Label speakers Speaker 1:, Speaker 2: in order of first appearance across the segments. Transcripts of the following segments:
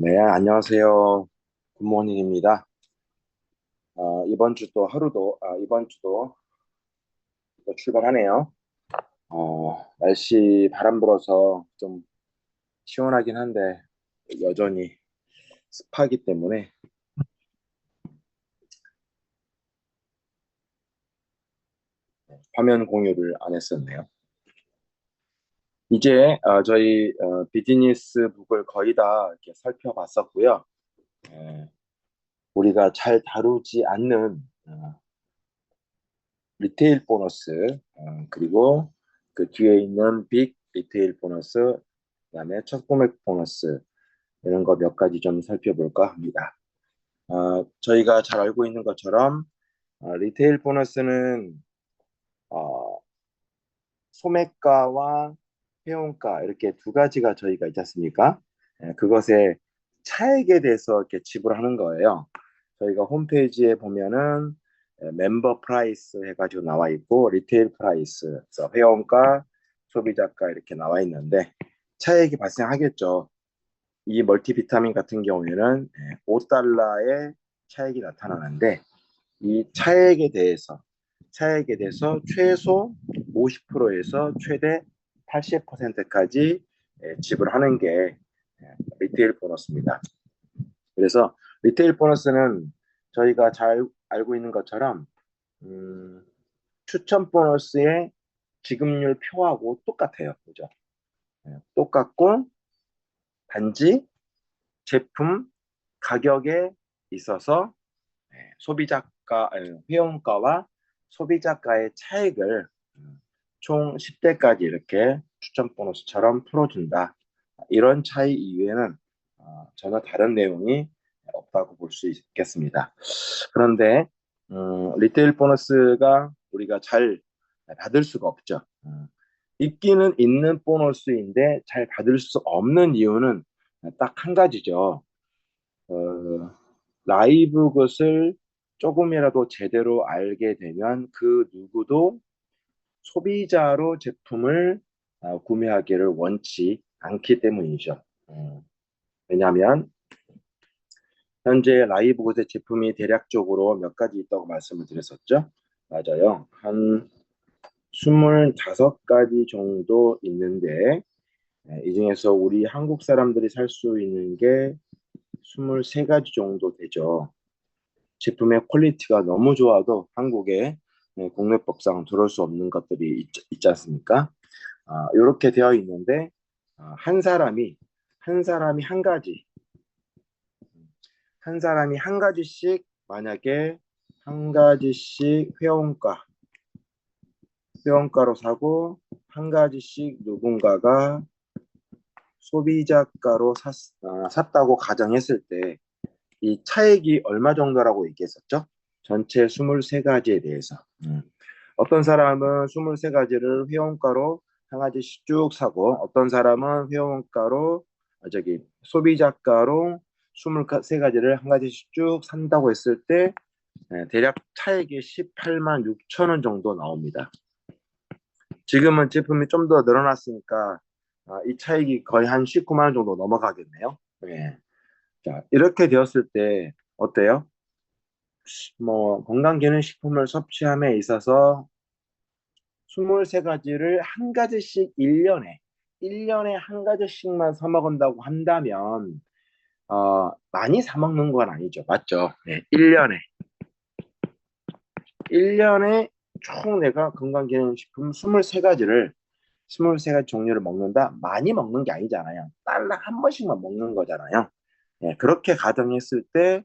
Speaker 1: 네, 안녕하세요. 굿모닝입니다. 이번 주도 또 출발하네요. 날씨 바람 불어서 좀 시원하긴 한데, 여전히 습하기 때문에 화면 공유를 안 했었네요. 이제 저희 비즈니스 북을 거의 다 이렇게 살펴봤었고요. 에, 우리가 잘 다루지 않는 리테일 보너스, 그리고 그 뒤에 있는 빅 리테일 보너스, 그다음에 첫 금액 보너스 이런 거 몇 가지 좀 살펴볼까 합니다. 저희가 잘 알고 있는 것처럼 리테일 보너스는 어, 소매가와 회원가 이렇게 두 가지가 저희가 있지 않습니까? 그것의 차액에 대해서 이렇게 지불하는 거예요. 저희가 홈페이지에 보면은 멤버 프라이스 해가지고 나와 있고 리테일 프라이스, 그래서 회원가, 소비자가 이렇게 나와 있는데 차액이 발생하겠죠. 이 멀티비타민 같은 경우에는 5달러의 차액이 나타나는데 이 차액에 대해서 최소 50%에서 최대 80%까지 지불하는 게 리테일 보너스입니다. 그래서 리테일 보너스는 저희가 잘 알고 있는 것처럼 음, 추천 보너스의 지급률 표하고 똑같아요. 그죠? 똑같고 단지 제품 가격에 있어서 소비자가 회원가와 소비자가의 차익을 총 10대까지 이렇게 추천 보너스처럼 풀어준다. 이런 차이 이외에는 전혀 다른 내용이 없다고 볼 수 있겠습니다. 그런데 리테일 보너스가 우리가 잘 받을 수가 없죠. 있기는 있는 보너스인데 잘 받을 수 없는 이유는 딱 한 가지죠. 어, 라이브 것을 조금이라도 제대로 알게 되면 그 누구도 소비자로 제품을 구매하기를 원치 않기 때문이죠. 왜냐하면 현재 라이브 곳의 제품이 대략적으로 몇 가지 있다고 말씀을 드렸었죠. 맞아요. 한 25가지 정도 있는데 이 중에서 우리 한국 사람들이 살 수 있는 게 23가지 정도 되죠. 제품의 퀄리티가 너무 좋아도 한국에 국내법상 들어올 수 없는 것들이 있지 않습니까? 이렇게 되어 있는데 한 사람이 한 가지씩 만약에 한 가지씩 회원가로 사고 한 가지씩 누군가가 소비자가로 샀다고 가정했을 때 이 차액이 얼마 정도라고 얘기했었죠? 전체 23가지에 대해서. 어떤 사람은 23가지를 회원가로 한 가지씩 쭉 사고 어떤 사람은 회원가로 소비자가로 23가지를 한 가지씩 쭉 산다고 했을 때 대략 차액이 18만 6천 원 정도 나옵니다. 지금은 제품이 좀 더 늘어났으니까 이 차익이 거의 한 19만 원 정도 넘어가겠네요. 네. 자, 이렇게 되었을 때 어때요? 뭐 건강기능식품을 섭취함에 있어서 23가지를 한 가지씩 1년에 한 가지씩만 사 먹는다고 한다면 많이 사 먹는 건 아니죠. 맞죠? 네, 1년에 총 내가 건강기능식품 23가지 종류를 먹는다. 많이 먹는 게 아니잖아요. 딸랑 한 번씩만 먹는 거잖아요. 예, 그렇게 가정했을 때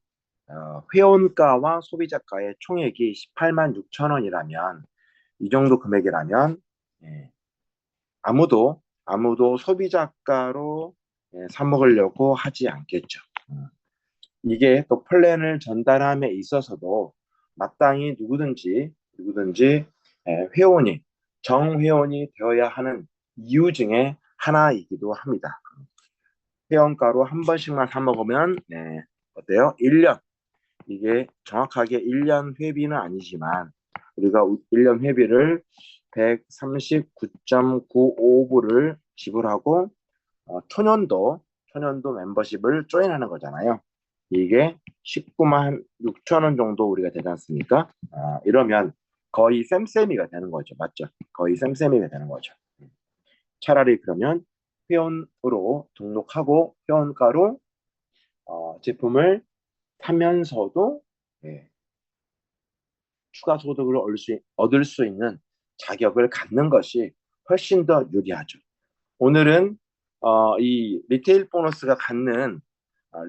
Speaker 1: 회원가와 소비자가의 총액이 18만 6천 원이라면 이 정도 금액이라면 예, 아무도 소비자가로 사 먹으려고 하지 않겠죠. 이게 또 플랜을 전달함에 있어서도 마땅히 누구든지 회원이 정회원이 되어야 하는 이유 중에 하나이기도 합니다. 회원가로 한 번씩만 사 먹으면 어때요? 1년 이게 정확하게 1년 회비는 아니지만 우리가 1년 회비를 139.95불을 지불하고 초년도 천연도 멤버십을 조인하는 거잖아요. 이게 19만 6천 원 정도 우리가 되지 않습니까? 이러면 거의 쌤쌤이가 되는 거죠. 맞죠? 거의 쌤쌤이가 되는 거죠. 차라리 그러면 회원으로 등록하고 회원가로 제품을 사면서도 예, 추가 소득을 얻을 수 있는 자격을 갖는 것이 훨씬 더 유리하죠. 오늘은 이 리테일 보너스가 갖는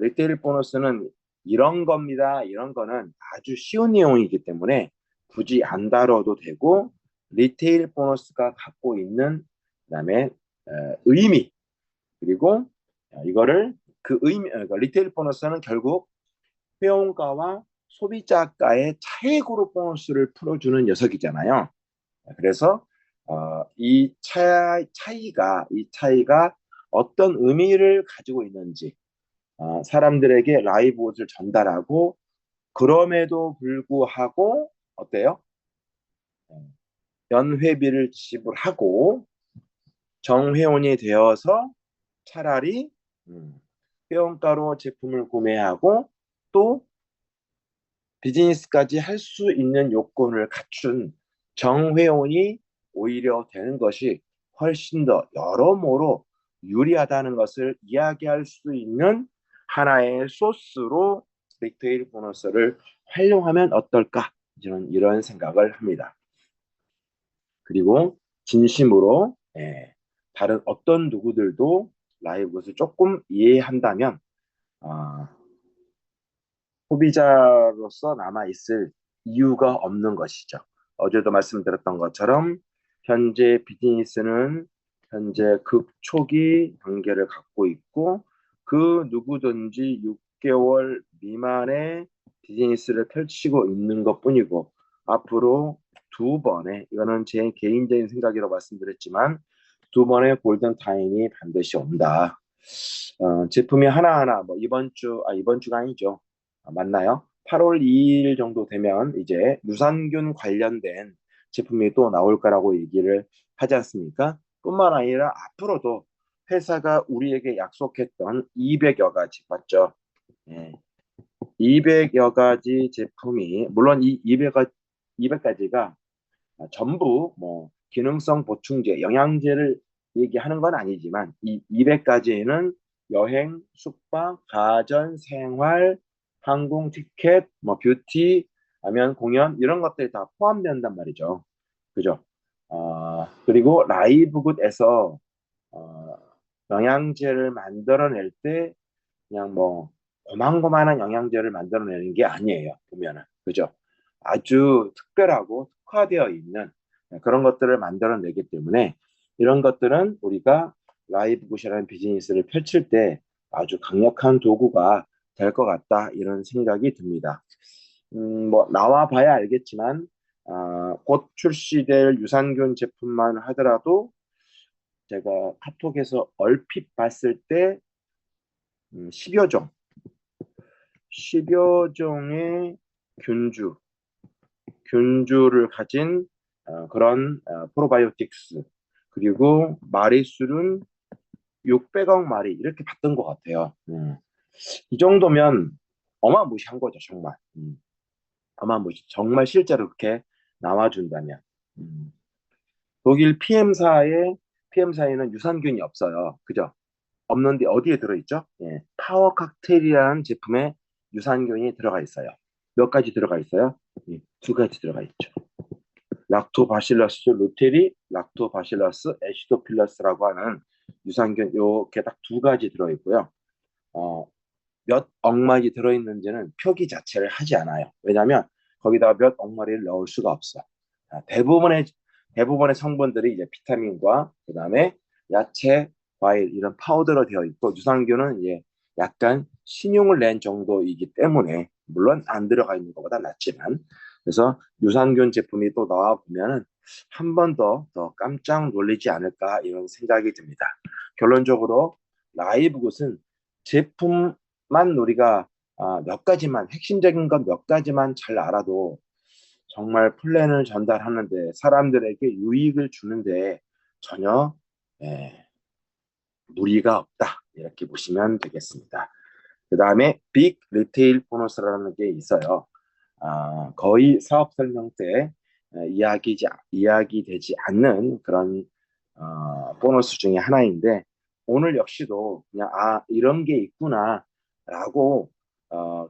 Speaker 1: 리테일 보너스는 이런 겁니다. 이런 거는 아주 쉬운 내용이기 때문에 굳이 안 다뤄도 되고 리테일 보너스가 갖고 있는 그다음에 의미 그리고 이거를 그 의미 그러니까 리테일 보너스는 결국 회원가와 소비자가의 차액으로 보너스를 풀어주는 녀석이잖아요. 그래서 이 차이가 어떤 의미를 가지고 있는지 사람들에게 라이브 옷을 전달하고 그럼에도 불구하고 어때요? 연회비를 지불하고 정회원이 되어서 차라리 회원가로 제품을 구매하고 또 비즈니스까지 할 수 있는 요건을 갖춘 정회원이 오히려 되는 것이 훨씬 더 여러모로 유리하다는 것을 이야기할 수 있는 하나의 소스로 리테일 보너스를 활용하면 어떨까 이런 생각을 합니다. 그리고 진심으로 다른 어떤 누구들도 라이브것을 조금 이해한다면 어, 소비자로서 남아있을 이유가 없는 것이죠. 어제도 말씀드렸던 것처럼 현재 비즈니스는 현재 극초기 단계를 갖고 있고 그 누구든지 6개월 미만의 비즈니스를 펼치고 있는 것뿐이고 앞으로 두 번의 이거는 제 개인적인 생각이라고 말씀드렸지만 두 번의 골든 타임이 반드시 온다. 제품이 하나하나 뭐 이번 주가 아니죠. 맞나요? 8월 2일 정도 되면 이제 유산균 관련된 제품이 또 나올 거라고 얘기를 하지 않습니까? 뿐만 아니라 앞으로도 회사가 우리에게 약속했던 200여 가지 맞죠? 예. 200여 가지 제품이 물론 이 200가지가 전부 뭐 기능성 보충제, 영양제를 얘기하는 건 아니지만 이 200가지는 여행, 숙박, 가전, 생활, 항공 티켓, 뭐 뷰티, 아니면 공연 이런 것들이 다 포함된단 말이죠. 그죠? 그리고 라이브굿에서 어, 영양제를 만들어낼 때 그냥 뭐 고만고만한 영양제를 만들어내는 게 아니에요. 보면은 그죠? 아주 특별하고 특화되어 있는 그런 것들을 만들어내기 때문에 이런 것들은 우리가 라이브굿이라는 비즈니스를 펼칠 때 아주 강력한 도구가 될 것 같다 이런 생각이 듭니다. 뭐 나와 봐야 알겠지만 곧 출시될 유산균 제품만 하더라도 제가 카톡에서 얼핏 봤을 때 10여 종, 10여 종의 균주, 균주를 가진 그런 프로바이오틱스 그리고 마리수는 600억 마리 이렇게 봤던 것 같아요. 이 정도면 어마무시한 거죠, 정말. 어마무시. 정말 실제로 그렇게 나와준다면. 독일 PM사에는 유산균이 없어요. 그죠? 없는데 어디에 들어있죠? 예, 파워 칵테일이라는 제품에 유산균이 들어가 있어요. 몇 가지 들어가 있어요? 예, 두 가지 들어가 있죠. 락토바실러스 루테리, 락토바실러스 애시도필러스라고 하는 유산균 요게 딱 두 가지 들어있고요. 어, 몇 억마리 들어있는지는 표기 자체를 하지 않아요. 왜냐하면 거기다가 몇 억마리를 넣을 수가 없어. 대부분의 성분들이 이제 비타민과 그다음에 야채, 과일 이런 파우더로 되어 있고 유산균은 이제 약간 신용을 낸 정도이기 때문에 물론 안 들어가 있는 것보다 낫지만 그래서 유산균 제품이 또 나와 보면은 한 번 더 깜짝 놀리지 않을까 이런 생각이 듭니다. 결론적으로 라이브굿은 제품만 우리가 몇 가지만 핵심적인 것 몇 가지만 잘 알아도 정말 플랜을 전달하는데 사람들에게 유익을 주는데 전혀 무리가 없다 이렇게 보시면 되겠습니다. 그 다음에 빅 리테일 보너스라는 게 있어요. 거의 사업 설명 때 이야기되지 않는 그런 보너스 중에 하나인데 오늘 역시도 그냥 이런 게 있구나라고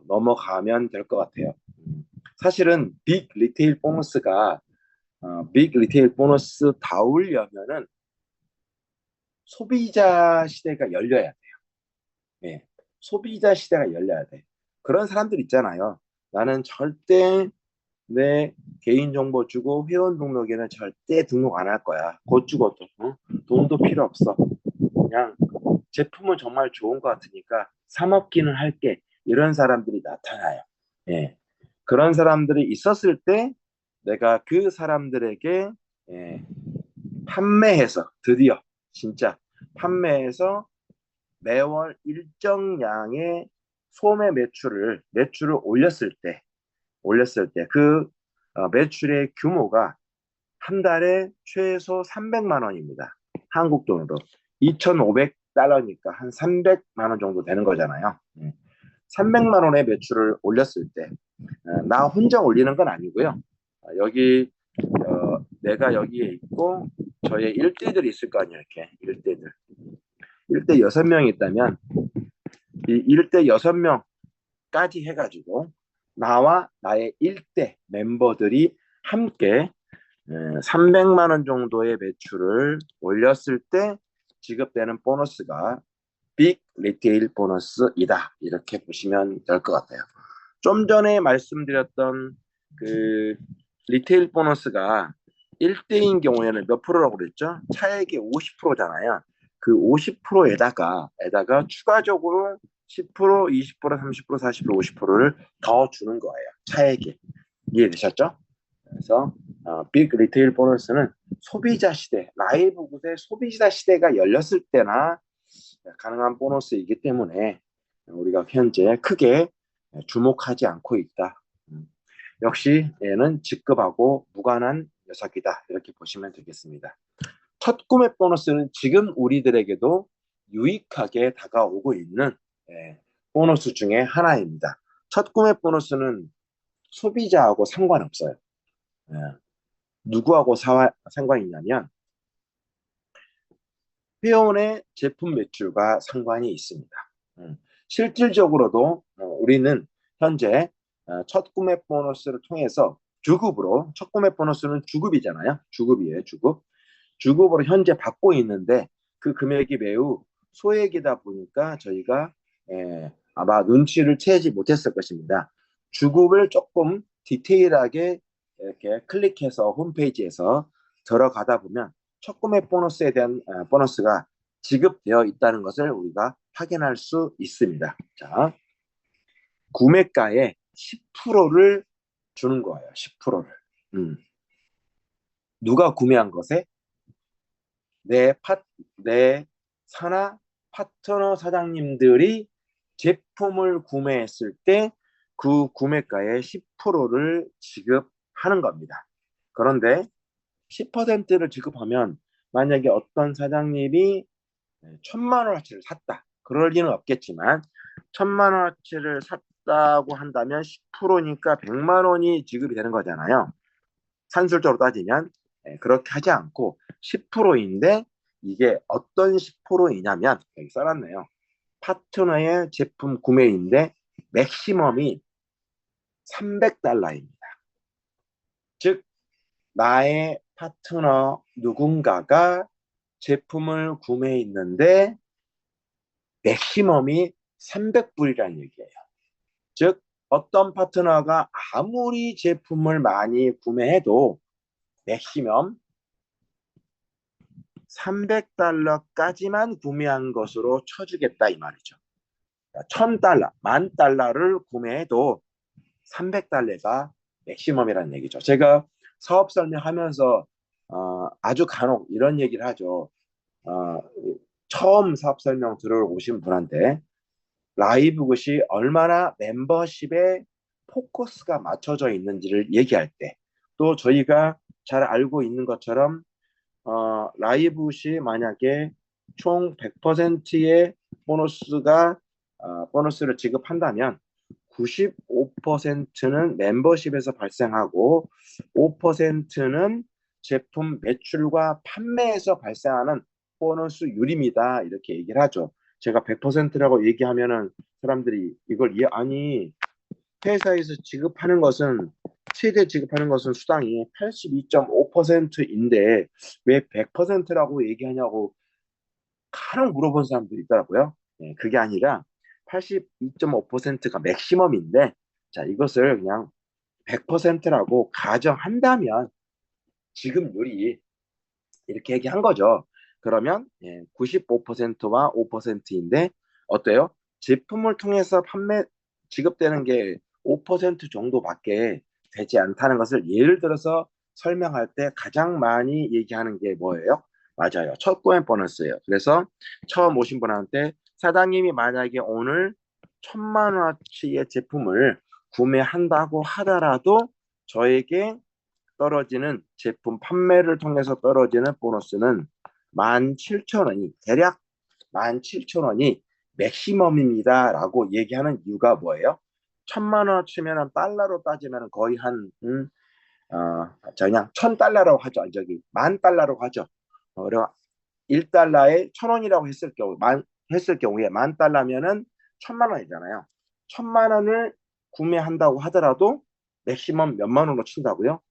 Speaker 1: 넘어가면 될 것 같아요. 사실은 빅 리테일 보너스 다우려면은 소비자 시대가 열려야 돼요. 예, 소비자 시대가 열려야 돼. 그런 사람들 있잖아요. 나는 절대 내 개인정보 주고 회원 등록에는 절대 등록 안 할 거야. 곧 죽어도. 돈도 필요 없어. 그냥 제품은 정말 좋은 것 같으니까 사 먹기는 할게. 이런 사람들이 나타나요. 예. 그런 사람들이 있었을 때 내가 그 사람들에게 예, 판매해서 드디어 진짜 판매해서 매월 일정량의 소매 매출을 올렸을 때 매출의 규모가 한 달에 최소 300만 원입니다. 한국 돈으로 2,500달러니까 한 300만 원 정도 되는 거잖아요. 300만 원의 매출을 올렸을 때 나 혼자 올리는 건 아니고요. 내가 여기에 있고 저의 일대들이 있을 거 아니에요. 이렇게 일대들. 일대 6명이 있다면 이 일대 6명까지 해가지고 나와 나의 일대 멤버들이 함께 300만 원 정도의 매출을 올렸을 때 지급되는 보너스가 빅 리테일 보너스이다. 이렇게 보시면 될 것 같아요. 좀 전에 말씀드렸던 그 리테일 보너스가 1대인 경우에는 몇 프로라고 그랬죠? 차액의 50%잖아요. 그 50%에다가 추가적으로 10%, 20%, 30%, 40%, 50%를 더 주는 거예요. 차액에. 이해되셨죠? 그래서 빅 리테일 보너스는 소비자 시대, 라이브 굿의 소비자 시대가 열렸을 때나 가능한 보너스이기 때문에 우리가 현재 크게 주목하지 않고 있다. 역시 얘는 직급하고 무관한 녀석이다. 이렇게 보시면 되겠습니다. 첫 구매 보너스는 지금 우리들에게도 유익하게 다가오고 있는 보너스 중에 하나입니다. 첫 구매 보너스는 소비자하고 상관없어요. 누구하고 상관이 있냐면 회원의 제품 매출과 상관이 있습니다. 실질적으로도 우리는 현재 첫 구매 보너스를 통해서 첫 구매 보너스는 주급이잖아요. 주급이에요, 주급. 주급으로 현재 받고 있는데 그 금액이 매우 소액이다 보니까 저희가 아마 눈치를 채지 못했을 것입니다. 주급을 조금 디테일하게 이렇게 클릭해서 홈페이지에서 들어가다 보면 첫 구매 보너스에 대한 보너스가 지급되어 있다는 것을 우리가 확인할 수 있습니다. 자, 구매가의 10%를 주는 거예요. 10%를. 누가 구매한 것에 내 산하 파트너 사장님들이 제품을 구매했을 때 그 구매가의 10%를 지급하는 겁니다. 그런데 10%를 지급하면 만약에 어떤 사장님이 1,000만 원어치를 샀다. 그럴 리는 없겠지만 1,000만 원어치를 샀다고 한다면 10%니까 100만 원이 지급이 되는 거잖아요. 산술적으로 따지면 그렇게 하지 않고 10%인데 이게 어떤 10%이냐면 여기 써놨네요. 파트너의 제품 구매인데 맥시멈이 300달러입니다. 즉 나의 파트너 누군가가 제품을 구매했는데 맥시멈이 300불이라는 얘기예요. 즉 어떤 파트너가 아무리 제품을 많이 구매해도 맥시멈 300달러까지만 구매한 것으로 쳐주겠다 이 말이죠. 1,000달러, 10,000달러를 구매해도 300달러가 맥시멈이라는 얘기죠. 제가 사업 설명하면서 아주 간혹 이런 얘기를 하죠. 처음 사업 설명 들어오신 분한테 라이브 것이 얼마나 멤버십에 포커스가 맞춰져 있는지를 얘기할 때, 또 저희가 잘 알고 있는 것처럼 라이브시 만약에 총 100%의 보너스를 지급한다면 95%는 멤버십에서 발생하고 5%는 제품 매출과 판매에서 발생하는 보너스율입니다. 이렇게 얘기를 하죠. 제가 100%라고 얘기하면은 사람들이 이걸 아니 회사에서 지급하는 것은 최대 지급하는 것은 수당이 82.5%인데 왜 100%라고 얘기하냐고 간혹 물어본 사람들이 있더라고요. 그게 아니라 82.5%가 맥시멈인데 자 이것을 그냥 100%라고 가정한다면 지급률이 이렇게 얘기한 거죠. 그러면 95%와 5%인데 어때요? 제품을 통해서 지급되는 게 5% 정도밖에 되지 않다는 것을 예를 들어서 설명할 때 가장 많이 얘기하는 게 뭐예요? 맞아요. 첫 구매 보너스예요. 그래서 처음 오신 분한테 사장님이 만약에 오늘 1,000만 원어치의 제품을 구매한다고 하더라도 저에게 떨어지는 제품 판매를 통해서 떨어지는 보너스는 17,000원이 대략 17,000원이 맥시멈입니다 라고 얘기하는 이유가 뭐예요? 1,000만 원 치면 달러로 따지면 거의 한 그냥 1,000달러라고 하죠. 저기 10,000달러라고 하죠. 그리고 1달러에 1,000원이라고 했을 경우에 10,000달러면은 1,000만 원이잖아요. 1,000만 원을 구매한다고 하더라도 맥시멈 몇만 원으로 친다고요?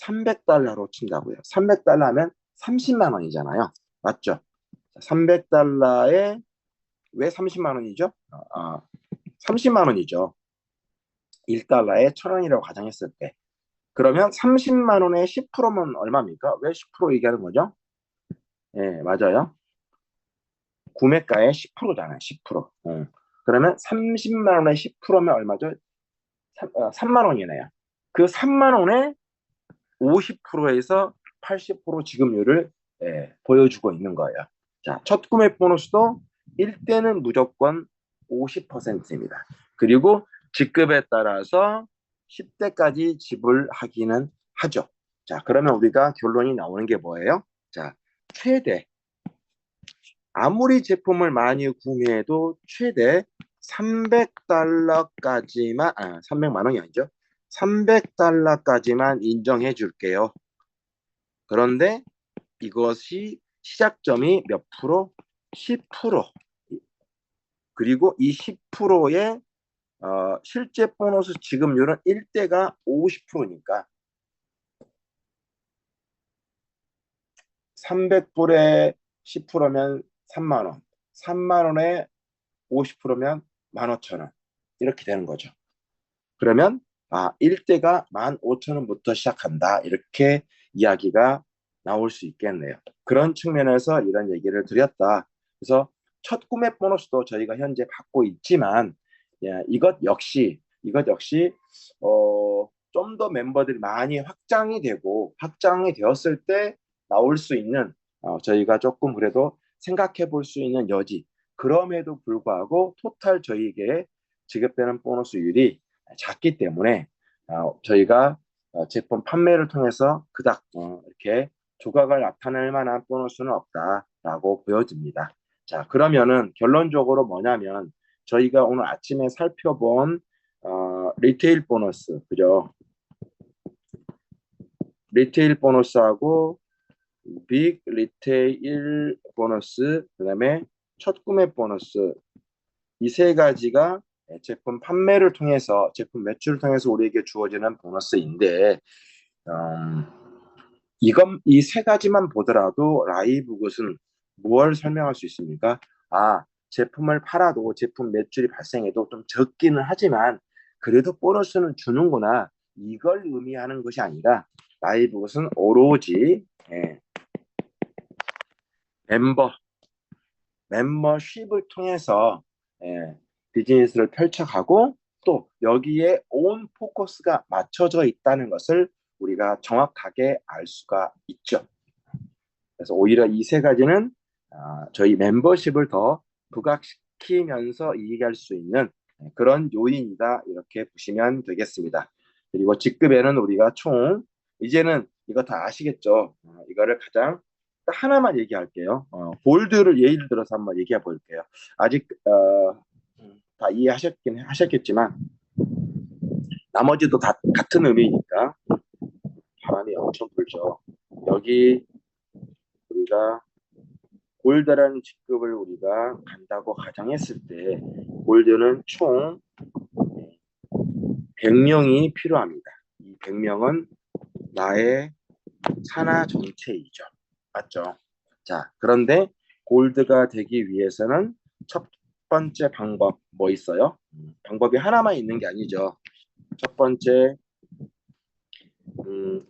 Speaker 1: 300달러로 친다고요. 300달러 하면 30만 원이잖아요. 맞죠? 300달러에 왜 30만 원이죠? 30만 원이죠. 1달러에 1,000원이라고 가정했을 때. 그러면 30만 원에 10%면 얼마입니까? 왜 10% 얘기하는 거죠? 예, 맞아요. 구매가의 10%잖아요. 10%. 그러면 30만 원에 10%면 얼마죠? 3만 원이네요. 그 3만 원에 50%에서 80% 지급률을 보여주고 있는 거예요. 자, 첫 구매 보너스도 1대는 무조건 50%입니다. 그리고 직급에 따라서 10대까지 지불하기는 하죠. 자, 그러면 우리가 결론이 나오는 게 뭐예요? 자, 최대 아무리 제품을 많이 구매해도 최대 300달러까지만 300만 원이 아니죠. 300달러까지만 인정해 줄게요. 그런데 이것이 시작점이 몇 프로? 10%. 그리고 이 10%의 실제 보너스 지급률은 1대가 50%니까 300불에 10%면 3만 원, 3만 원에 50%면 15,000원 이렇게 되는 거죠. 그러면 1대가 15,000원부터 시작한다 이렇게 이야기가 나올 수 있겠네요. 그런 측면에서 이런 얘기를 드렸다. 그래서 첫 구매 보너스도 저희가 현재 받고 있지만 이것 역시 좀 더 멤버들이 많이 확장이 되었을 때 나올 수 있는 저희가 조금 그래도 생각해 볼 수 있는 여지. 그럼에도 불구하고 토탈 저희에게 지급되는 보너스율이 작기 때문에 저희가 제품 판매를 통해서 그닥 이렇게 조각을 나타낼 만한 보너스는 없다라고 보여집니다. 자, 그러면은 결론적으로 뭐냐면 저희가 오늘 아침에 살펴본 리테일 보너스, 그죠? 리테일 보너스하고 빅 리테일 보너스, 그다음에 첫 구매 보너스 이 세 가지가 제품 판매를 통해서 제품 매출을 통해서 우리에게 주어지는 보너스인데 이 세 가지만 보더라도 라이브굿은 무엇을 설명할 수 있습니까? 제품을 팔아도 제품 매출이 발생해도 좀 적기는 하지만 그래도 보너스는 주는구나. 이걸 의미하는 것이 아니라 라이브굿은 오로지 멤버 멤버십을 통해서 비즈니스를 펼쳐가고 또 여기에 온 포커스가 맞춰져 있다는 것을 우리가 정확하게 알 수가 있죠. 그래서 오히려 이 세 가지는 저희 멤버십을 더 부각시키면서 이익할 수 있는 그런 요인이다 이렇게 보시면 되겠습니다. 그리고 직급에는 우리가 총 이제는 이거 다 아시겠죠? 이거를 가장 하나만 얘기할게요. 골드를 예를 들어서 한번 얘기해 볼게요. 아직 다 이해하셨긴 하셨겠지만 나머지도 다 같은 의미니까 바람이 엄청 불죠. 여기 우리가 골드라는 직급을 우리가 간다고 가정했을 때 골드는 총 100명이 필요합니다. 이 100명은 나의 산하 전체이죠. 맞죠? 자, 그런데 골드가 되기 위해서는 첫 번째 방법 뭐 있어요? 방법이 하나만 있는 게 아니죠. 첫 번째,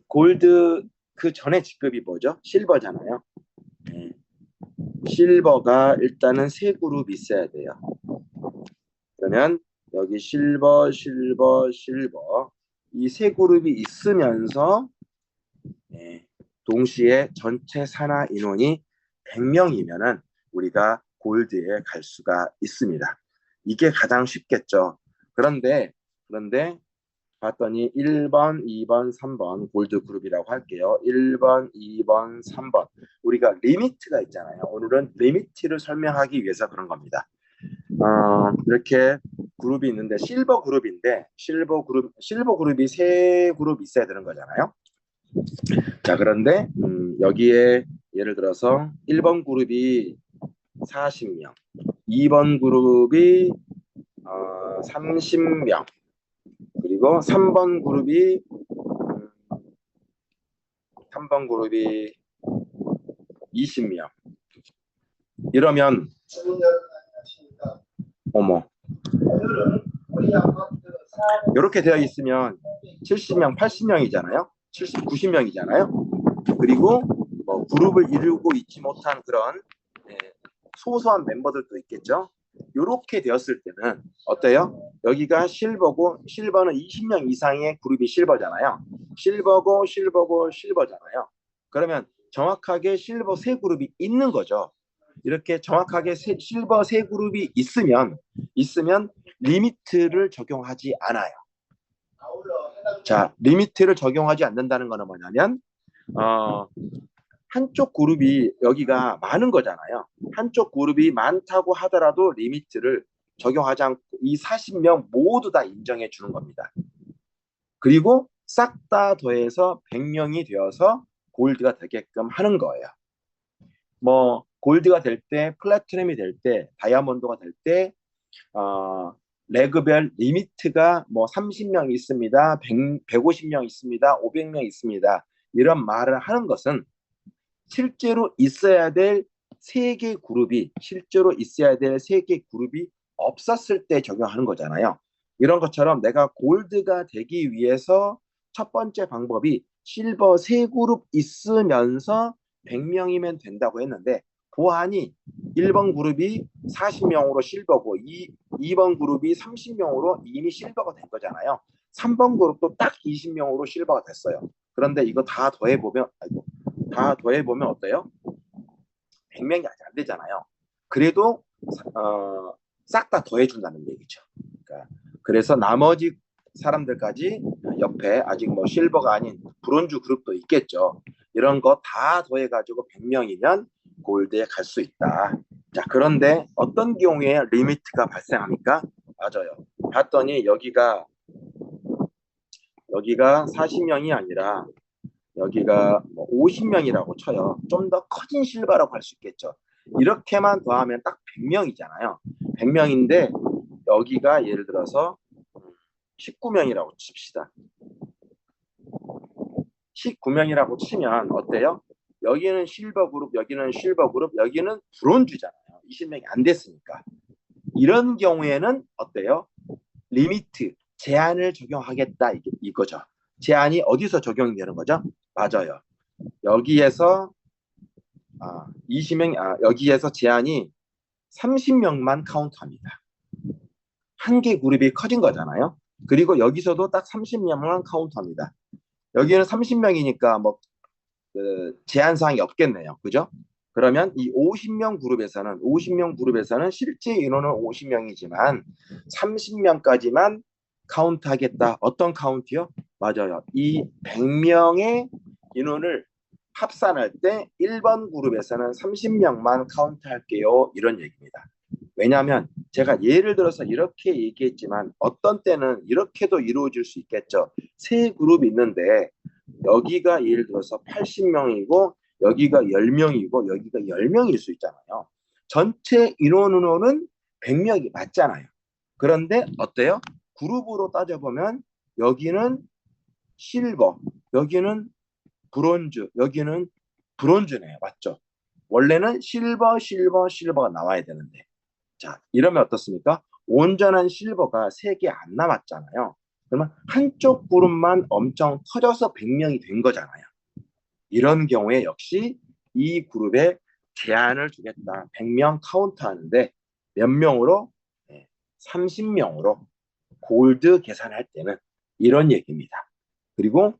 Speaker 1: 골드 그 전에 직급이 뭐죠? 실버잖아요. 네. 실버가 일단은 세 그룹 있어야 돼요. 그러면 여기 실버, 실버, 실버 이 세 그룹이 있으면서 동시에 전체 산하 인원이 100명이면은 우리가 골드에 갈 수가 있습니다. 이게 가장 쉽겠죠. 그런데 봤더니 1번, 2번, 3번 골드 그룹이라고 할게요. 1번, 2번, 3번. 우리가 리미트가 있잖아요. 오늘은 리미트를 설명하기 위해서 그런 겁니다. 이렇게 그룹이 있는데 실버 그룹인데 실버 그룹이 세 그룹 있어야 되는 거잖아요. 자, 그런데 여기에 예를 들어서 1번 그룹이 40명, 2번 그룹이 30명, 그리고 3번 그룹이 20명. 이러면 어머. 이렇게 되어 있으면 70명, 80명이잖아요. 70, 90명이잖아요. 그리고 뭐 그룹을 이루고 있지 못한 그런 소소한 멤버들도 있겠죠. 이렇게 되었을 때는 어때요? 여기가 실버고 실버는 20명 이상의 그룹이 실버잖아요. 실버고 실버잖아요. 그러면 정확하게 실버 세 그룹이 있는 거죠. 이렇게 정확하게 실버 세 그룹이 있으면 리미트를 적용하지 않아요. 자, 리미트를 적용하지 않는다는 거는 뭐냐면 한쪽 그룹이 여기가 많은 거잖아요. 한쪽 그룹이 많다고 하더라도 리미트를 적용하지 않고 이 40명 모두 다 인정해 주는 겁니다. 그리고 싹 다 더해서 100명이 되어서 골드가 되게끔 하는 거예요. 뭐 골드가 될 때, 플래티넘이 될 때, 다이아몬드가 될 때, 레그별 리미트가 뭐 30명 있습니다, 150명 있습니다, 500명 있습니다. 이런 말을 하는 것은 실제로 있어야 될 세 개 그룹이 없었을 때 적용하는 거잖아요. 이런 것처럼 내가 골드가 되기 위해서 첫 번째 방법이 실버 세 그룹 있으면서 100명이면 된다고 했는데 보안이 1번 그룹이 40명으로 실버고 2번 그룹이 30명으로 이미 실버가 된 거잖아요. 3번 그룹도 딱 20명으로 실버가 됐어요. 그런데 이거 다 더해보면 어때요? 100명이 아직 안 되잖아요. 그래도 싹 다 더해준다는 얘기죠. 그러니까 그래서 나머지 사람들까지 옆에 아직 뭐 실버가 아닌 브론즈 그룹도 있겠죠. 이런 거 다 더해가지고 100명이면 골드에 갈 수 있다. 자, 그런데 어떤 경우에 리미트가 발생합니까? 맞아요. 봤더니 여기가 40명이 아니라 여기가 50명이라고 쳐요. 좀 더 커진 실버라고 할 수 있겠죠. 이렇게만 더하면 딱 100명이잖아요. 100명인데 여기가 예를 들어서 19명이라고 칩시다. 19명이라고 치면 어때요? 여기는 실버 그룹, 여기는 실버 그룹, 여기는 브론즈잖아요. 20명이 안 됐으니까. 이런 경우에는 어때요? 리미트, 제한을 적용하겠다 이거죠. 제한이 어디서 적용이 되는 거죠? 맞아요. 여기에서 20명, 여기에서 제한이 30명만 카운트합니다. 한 개 그룹이 커진 거잖아요. 그리고 여기서도 딱 30명만 카운트합니다. 여기는 30명이니까 뭐 제한사항이 없겠네요. 그죠? 그러면 이 50명 그룹에서는 실제 인원은 50명이지만 30명까지만 카운트하겠다. 어떤 카운트요? 맞아요. 이 100명의 인원을 합산할 때 1번 그룹에서는 30명만 카운트할게요. 이런 얘기입니다. 왜냐하면 제가 예를 들어서 이렇게 얘기했지만 어떤 때는 이렇게도 이루어질 수 있겠죠. 세 그룹이 있는데 여기가 예를 들어서 80명이고 여기가 10명이고 여기가 10명일 수 있잖아요. 전체 인원으로는 100명이 맞잖아요. 그런데 어때요? 그룹으로 따져보면 여기는 실버, 여기는 브론즈, 여기는 브론즈네요. 맞죠? 원래는 실버, 실버, 실버가 나와야 되는데. 자, 이러면 어떻습니까? 온전한 실버가 3개 안 남았잖아요. 그러면 한쪽 그룹만 엄청 커져서 100명이 된 거잖아요. 이런 경우에 역시 이 그룹에 제한을 주겠다. 100명 카운트하는데 몇 명으로? 30명으로 골드 계산할 때는 이런 얘기입니다. 그리고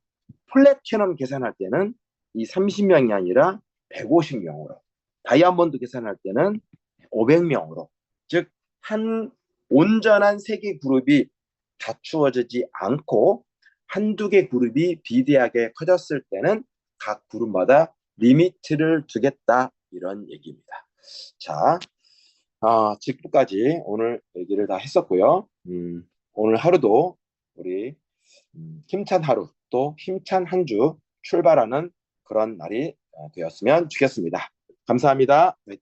Speaker 1: 플래티넘 계산할 때는 이 30명이 아니라 150명으로, 다이아몬드 계산할 때는 500명으로, 즉 한 온전한 세 개 그룹이 갖추어지지 않고 한두 개 그룹이 비대하게 커졌을 때는 각 그룹마다 리미트를 두겠다 이런 얘기입니다. 자, 지금까지 오늘 얘기를 다 했었고요. 오늘 하루도 우리 힘찬 하루 또 힘찬 한 주 출발하는 그런 날이 되었으면 좋겠습니다. 감사합니다. 네.